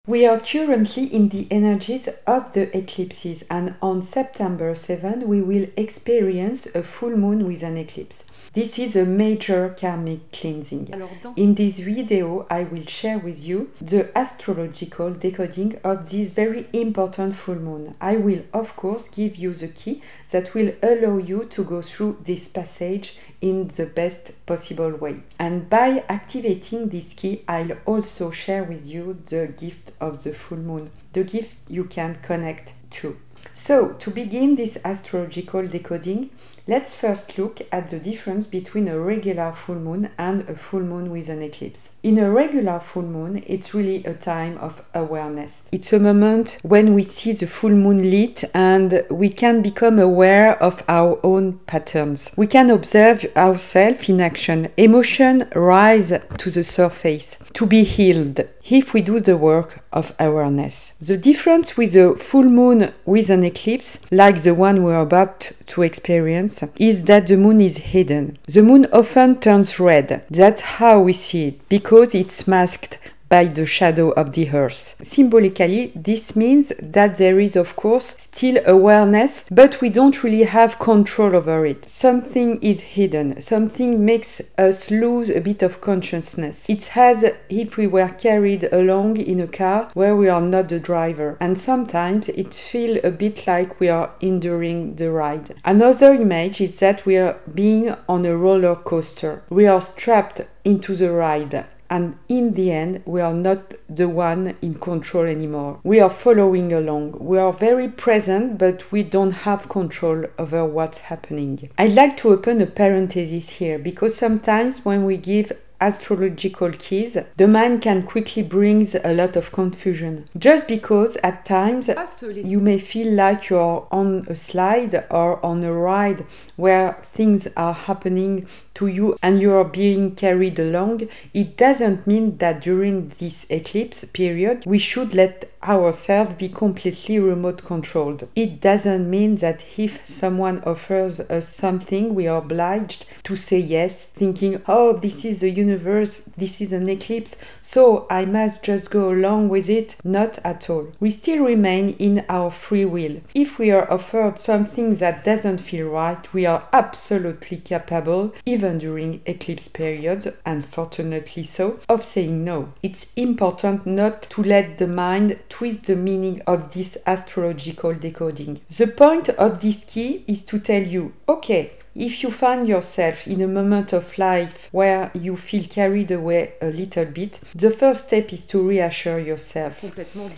We are currently in the energies of the eclipses, and on September 7 we will experience a full moon with an eclipse. This is a major karmic cleansing. In this video, I will share with you the astrological decoding of this very important full moon. I will, of course, give you the key that will allow you to go through this passage in the best possible way. And by activating this key, I'll also share with you the gift of the full moon, the gift you can connect to. So, to begin this astrological decoding, let's first look at the difference between a regular full moon and a full moon with an eclipse. In a regular full moon, it's really a time of awareness. It's a moment when we see the full moon lit and we can become aware of our own patterns. We can observe ourselves in action. Emotion rise to the surface to be healed if we do the work of awareness. The difference with a full moon with an eclipse, like the one we're about to experience, is that the moon is hidden. The moon often turns red. That's how we see it, because it's masked by the shadow of the earth. Symbolically, this means that there is, of course, still awareness, but we don't really have control over it. Something is hidden. Something makes us lose a bit of consciousness. It's as if we were carried along in a car where we are not the driver. And sometimes it feels a bit like we are enduring the ride. Another image is that we are being on a roller coaster. We are strapped into the ride. And in the end, we are not the one in control anymore. We are following along. We are very present, but we don't have control over what's happening. I'd like to open a parenthesis here, because sometimes when we give astrological keys, the mind can quickly bring a lot of confusion. Just because at times you may feel like you're on a slide or on a ride where things are happening to you and you are being carried along, it doesn't mean that during this eclipse period we should let ourselves be completely remote controlled. It doesn't mean that if someone offers us something, we are obliged to say yes, thinking, oh, this is the universe, this is an eclipse, so I must just go along with it. Not at all. We still remain in our free will. If we are offered something that doesn't feel right, we are absolutely capable, even during eclipse periods, unfortunately so, of saying no. It's important not to let the mind twist the meaning of this astrological decoding. The point of this key is to tell you, okay, if you find yourself in a moment of life where you feel carried away a little bit, the first step is to reassure yourself.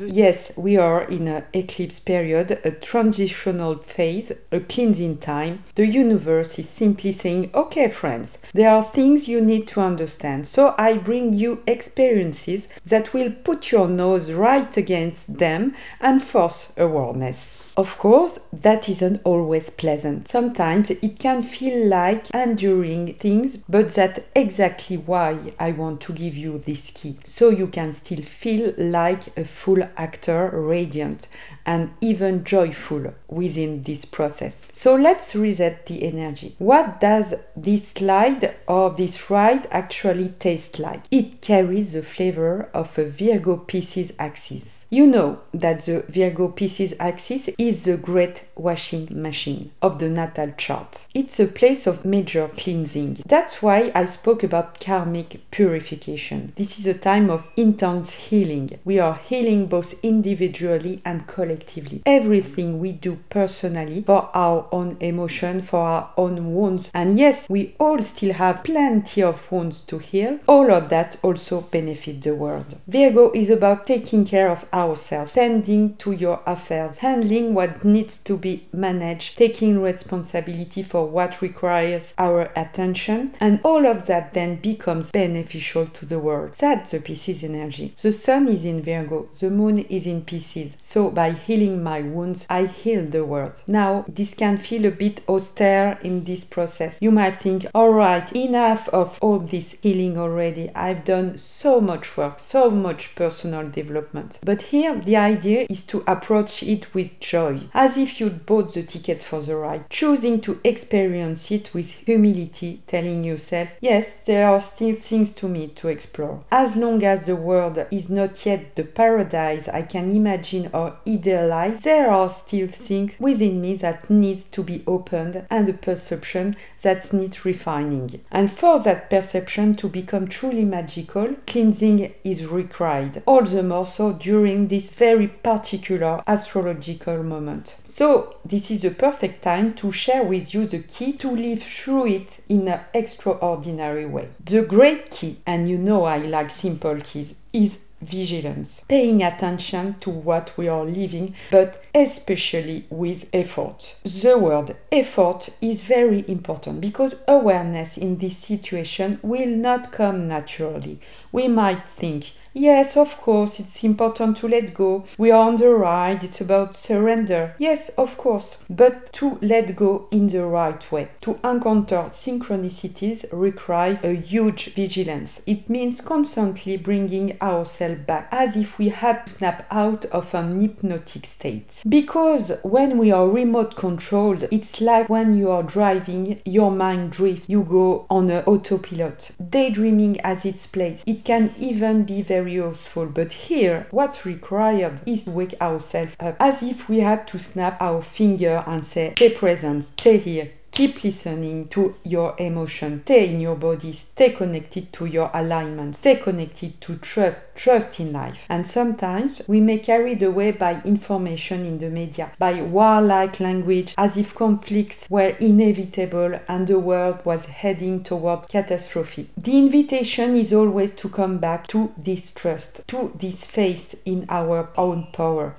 Yes, we are in an eclipse period, a transitional phase, a cleansing time. The universe is simply saying, okay friends, there are things you need to understand, so I bring you experiences that will put your nose right against them and force awareness. Of course, that isn't always pleasant. Sometimes it can feel like enduring things, but that's exactly why I want to give you this key, so you can still feel like a full actor, radiant and even joyful within this process. So let's reset the energy. What does this slide or this ride actually taste like? It carries the flavor of a Virgo Pisces axis. You know that the Virgo Pisces axis is the great washing machine of the natal chart. It's a place of major cleansing. That's why I spoke about karmic purification. This is a time of intense healing. We are healing both individually and collectively. Everything we do personally for our own emotion, for our own wounds. And yes, we all still have plenty of wounds to heal. All of that also benefits the world. Virgo is about taking care of ourselves, tending to your affairs, handling what needs to be managed, taking responsibility for what requires our attention, and all of that then becomes beneficial to the world. That's the Pisces energy. The sun is in Virgo, the moon is in Pisces. So by healing my wounds, I heal the world. Now, this can feel a bit austere in this process. You might think, alright, enough of all this healing already. I've done so much work, so much personal development. But here, the idea is to approach it with joy, as if you'd bought the ticket for the ride, choosing to experience it with humility, telling yourself, yes, there are still things to me to explore. As long as the world is not yet the paradise I can imagine or idealize, there are still things within me that needs to be opened and a perception that needs refining. And for that perception to become truly magical, cleansing is required, all the more so during this very particular astrological moment. So this is a perfect time to share with you the key to live through it in an extraordinary way. The great key, and you know I like simple keys, is vigilance, paying attention to what we are living, but especially with effort. The word effort is very important because awareness in this situation will not come naturally. We might think, yes, of course, it's important to let go. We are on the ride, it's about surrender. Yes, of course, but to let go in the right way. To encounter synchronicities requires a huge vigilance. It means constantly bringing ourselves back, as if we had to snap out of an hypnotic state. Because when we are remote controlled, it's like when you are driving, your mind drifts, you go on an autopilot. Daydreaming has its place. It can even be very useful, but here what's required is to wake ourselves up, as if we had to snap our finger and say, stay present, stay here. Keep listening to your emotion, stay in your body, stay connected to your alignment, stay connected to trust in life. And sometimes we may carried away by information in the media, by warlike language, as if conflicts were inevitable and the world was heading toward catastrophe. The invitation is always to come back to this trust, to this faith in our own power.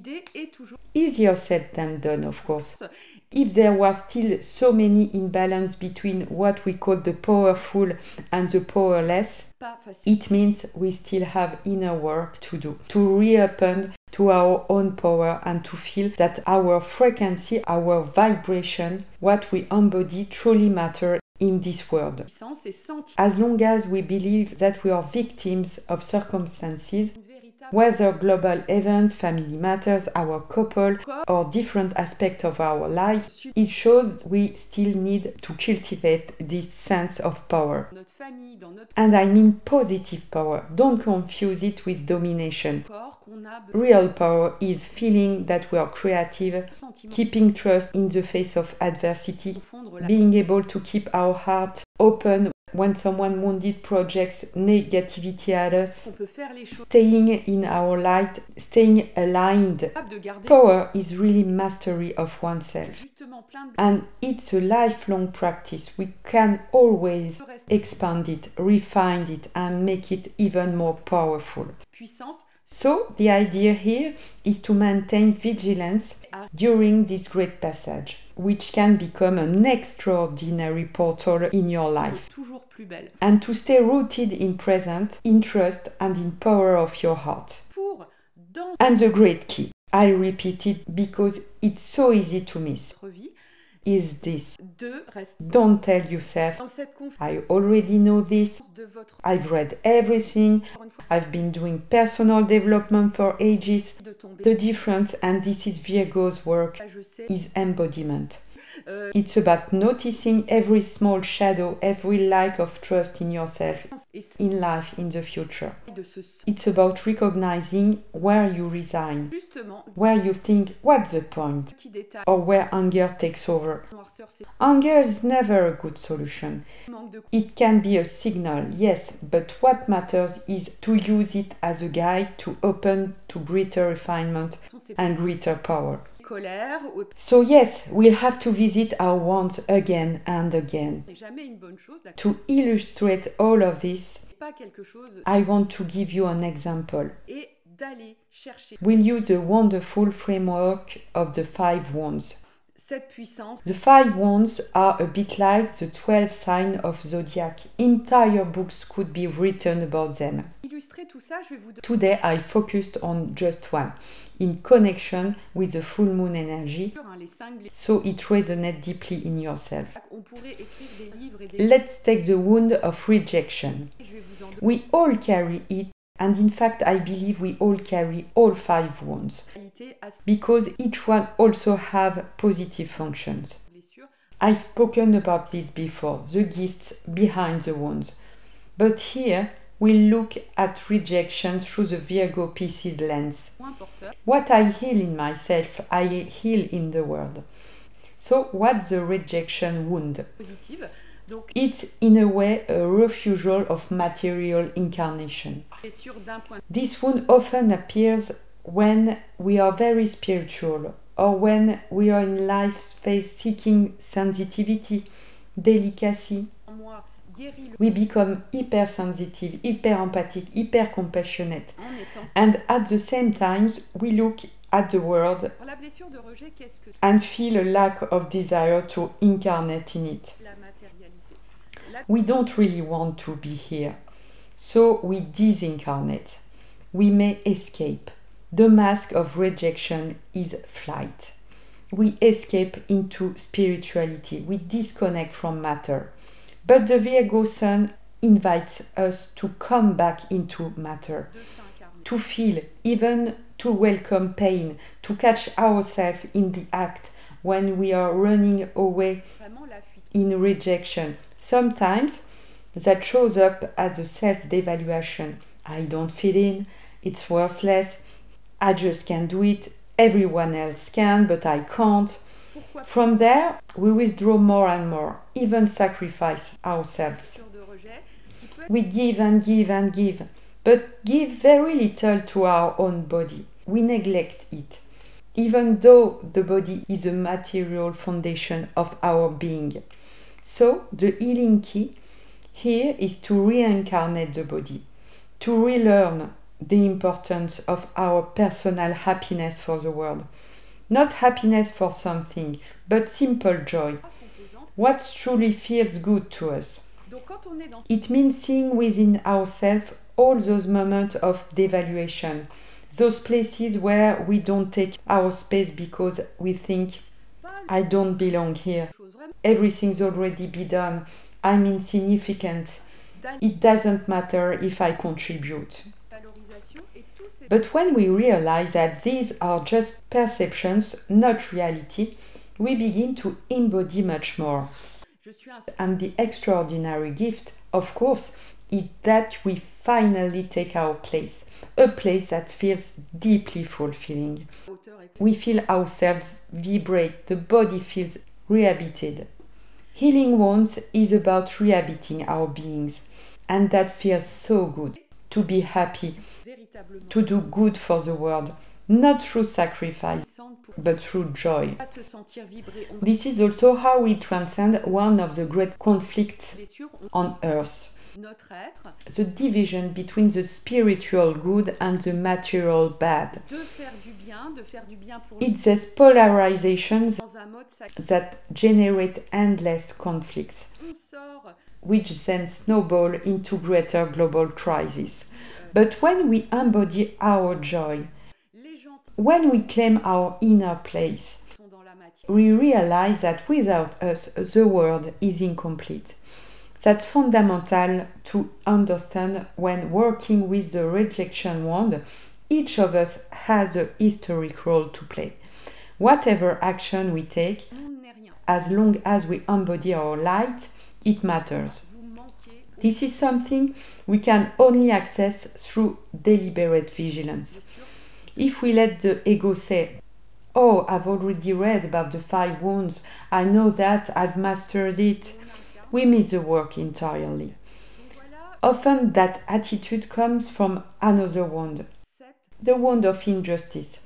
Easier said than done, of course. If there was still so many imbalance between what we call the powerful and the powerless, it means we still have inner work to do, to reopen to our own power and to feel that our frequency, our vibration, what we embody truly matter in this world. As long as we believe that we are victims of circumstances, whether global events, family matters, our couple, or different aspects of our lives, it shows we still need to cultivate this sense of power. And I mean positive power. Don't confuse it with domination. Real power is feeling that we are creative, keeping trust in the face of adversity, being able to keep our heart open when someone wounded projects negativity at us, staying in our light, staying aligned. Power is really mastery of oneself. And it's a lifelong practice. We can always expand it, refine it, and make it even more powerful. So the idea here is to maintain vigilance during this great passage, which can become an extraordinary portal in your life. And to stay rooted in present, in trust and in power of your heart. And the great key, I repeat it because it's so easy to miss, is this. Don't tell yourself, I already know this, I've read everything, I've been doing personal development for ages. The difference, and this is Virgo's work, is embodiment. It's about noticing every small shadow, every lack of trust in yourself, in life, in the future. It's about recognizing where you resign, where you think, what's the point? Or where anger takes over. Anger is never a good solution. It can be a signal, yes, but what matters is to use it as a guide to open to greater refinement and greater power. So yes, we'll have to visit our wands again and again. To illustrate all of this, I want to give you an example. We'll use the wonderful framework of the 5 wands. The 5 wands are a bit like the 12 signs of zodiac. Entire books could be written about them. illustrer tout ça, je vais vous donner Today I focused on just one, in connection with the full moon energy, les 5 so it resonates deeply in yourself. On pourrait écrire des livres et des Let's take the wound of rejection. je vais vous en donner We all carry it, and in fact I believe we all carry all 5 wounds, qualité à because each one also have positive functions. blessure. I've spoken about this before, the gifts behind the wounds. But here we look at rejection through the Virgo Pisces lens. Point porteur, What I heal in myself, I heal in the world. So what's the rejection wound? positive. Donc, It's in a way a refusal of material incarnation. blessure d'un point This wound often appears when we are very spiritual or when we are in life phase seeking sensitivity, delicacy. en moi guérit le We become hypersensitive, hyper-empathic, hyper-compassionate. en étant. And at the same time, we look at the world Pour la blessure de rejet, qu'est-ce que and feel a lack of desire to incarnate in it. la matérialité? La We don't really want to be here. So we disincarnate. We may escape. The mask of rejection is flight. We escape into spirituality. We disconnect from matter. But the Virgo Sun invites us to come back into matter, de s'incarner. to feel, even to welcome pain, to catch ourselves in the act when we are running away Vraiment la fuite. in rejection. Sometimes that shows up as a self-devaluation. I don't fit in, it's worthless, I just can't do it, everyone else can, but I can't. Pourquoi From there, we withdraw more and more, even sacrifice ourselves. blessure de rejet qui peut We give and give and give, but give very little to our own body. We neglect it, even though the body is a material foundation of our being. So, the healing key here is to reincarnate the body, to relearn the importance of our personal happiness for the world. Not happiness for something, but simple joy. pas composante. What truly feels good to us. Donc quand on est dans It means seeing within ourselves all those moments of devaluation, those places where we don't take our space because we think, pas I don't belong here, chose vraiment everything's already be done, I'm insignificant, it doesn't matter if I contribute. valorisation et tous ces But when we realize that these are just perceptions, not reality, we begin to embody much more. je suis un And the extraordinary gift, of course, is that we finally take our place, a place that feels deeply fulfilling. auteur et We feel ourselves vibrate, the body feels rehabited. Healing wounds is about rehabiting our beings, and that feels so good to be happy, véritablement to do good for the world, not through sacrifice, puissante pour but through joy. pas se sentir vibrer. On This is also how we transcend one of the great conflicts blessure, on earth. notre être, The division between the spiritual good and the material bad. de faire du bien pour It's these polarizations dans un mode sacré. that generate endless conflicts, On sort which then snowball into greater global crises. But when we embody our joy, les gens when we claim our inner place, qui sont dans la matière. we realize that without us, the world is incomplete. That's fundamental to understand when working with the rejection wound. Each of us has a historic role to play. Whatever action we take, Le monde n'est rien. as long as we embody our light, it matters. Vous manquez au This is something we can only access through deliberate vigilance. blessure. If we let the ego say, oh, I've already read about the 5 wounds, I know that, I've mastered it, we miss the work entirely. Donc voilà Often that attitude comes from another wound, cette the wound of injustice,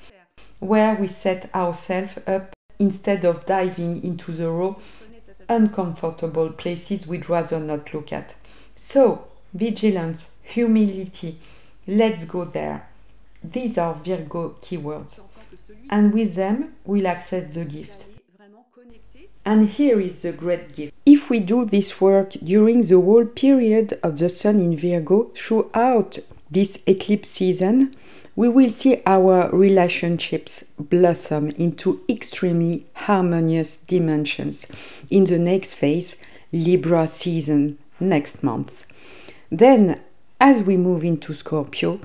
where we set ourselves up instead of diving into the raw, fenêtre uncomfortable places we'd rather not look at. So, vigilance, humility, let's go there. These are Virgo keywords, encore que celui and with them we'll access the qui gift. est vraiment connecté. And here is the great gift. If we do this work during the whole period of the Sun in Virgo, throughout This eclipse season, we will see our relationships blossom into extremely harmonious dimensions in the next phase, Libra season, next month. Then, as we move into Scorpio,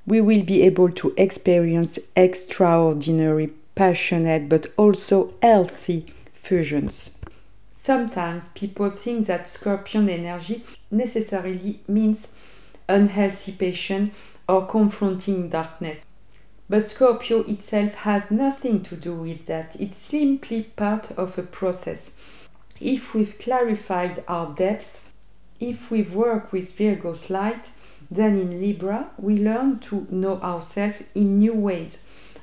we will be able to experience extraordinary, passionate, but also healthy fusions. Sometimes people think that Scorpion energy necessarily means unhealthy passion or confronting darkness. But Scorpio itself has nothing to do with that. It's simply part of a process. If we've clarified our depth, if we've worked with Virgo's light, then in Libra we learn to know ourselves in new ways.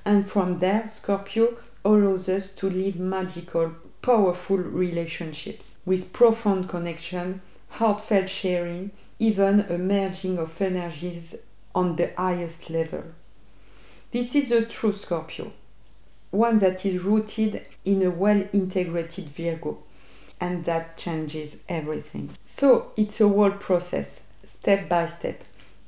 And from there, Scorpio allows us to live magical, powerful relationships with profound connection, heartfelt sharing, even a merging of energies on the highest level. This is a true Scorpio, one that is rooted in a well-integrated Virgo, and that changes everything. So it's a whole process, step by step.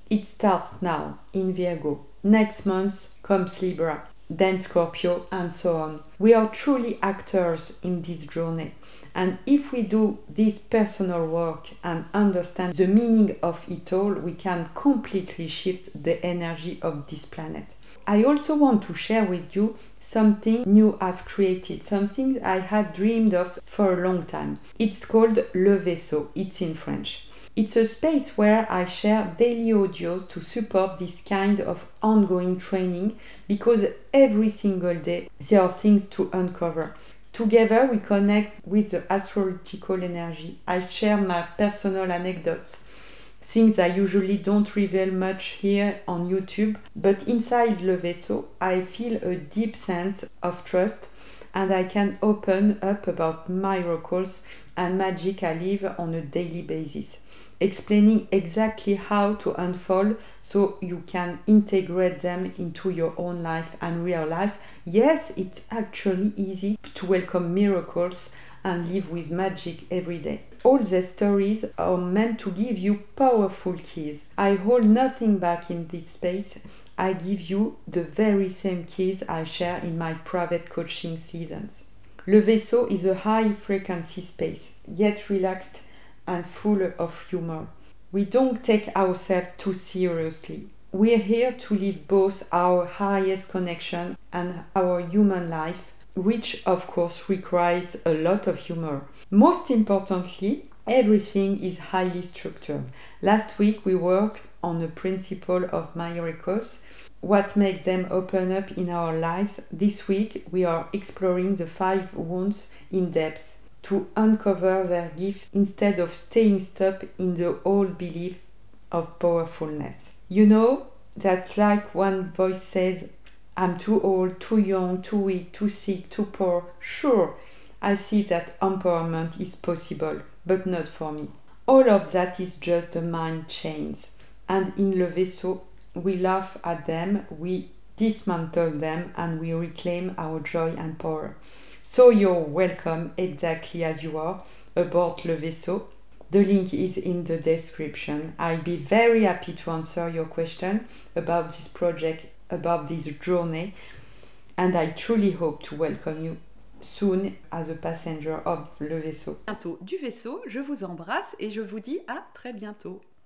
It starts now in Virgo. Next month comes Libra, then Scorpio, and so on. We are truly actors in this journey. And if we do this personal work and understand the meaning of it all, we can completely shift the energy of this planet. I also want to share with you something new I've created, something I had dreamed of for a long time. It's called Le Vaisseau. It's in French. It's a space where I share daily audios to support this kind of ongoing training, because every single day there are things to uncover. Together we connect with the astrological energy. I share my personal anecdotes, things I usually don't reveal much here on YouTube, but inside Le Vaisseau I feel a deep sense of trust, and I can open up about miracles and magic I live on a daily basis, explaining exactly how to unfold so you can integrate them into your own life and realize, yes, it's actually easy to welcome miracles and live with magic every day. All these stories are meant to give you powerful keys. I hold nothing back in this space. I give you the very same keys I share in my private coaching seasons. Le Vaisseau is a high frequency space, yet relaxed and full of humor. We don't take ourselves too seriously. We're here to live both our highest connection and our human life, which of course requires a lot of humor. Most importantly, everything is highly structured. Last week we worked on the principle of miracles, what makes them open up in our lives. This week we are exploring the 5 wounds in depth, to uncover their gift instead of staying stuck in the old belief of powerfulness. You know, that's like one voice says, I'm too old, too young, too weak, too sick, too poor. Sure, I see that empowerment is possible, but not for me. All of that is just the mind chains. And in Le Vaisseau, we laugh at them, we dismantle them, and we reclaim our joy and power. So you're welcome exactly as you are aboard Le Vaisseau. The link is in the description. I'll be very happy to answer your question about this project, about this journey, and I truly hope to welcome you soon as a passenger of Le Vaisseau. Bientôt du vaisseau, je vous embrasse et je vous dis à très bientôt.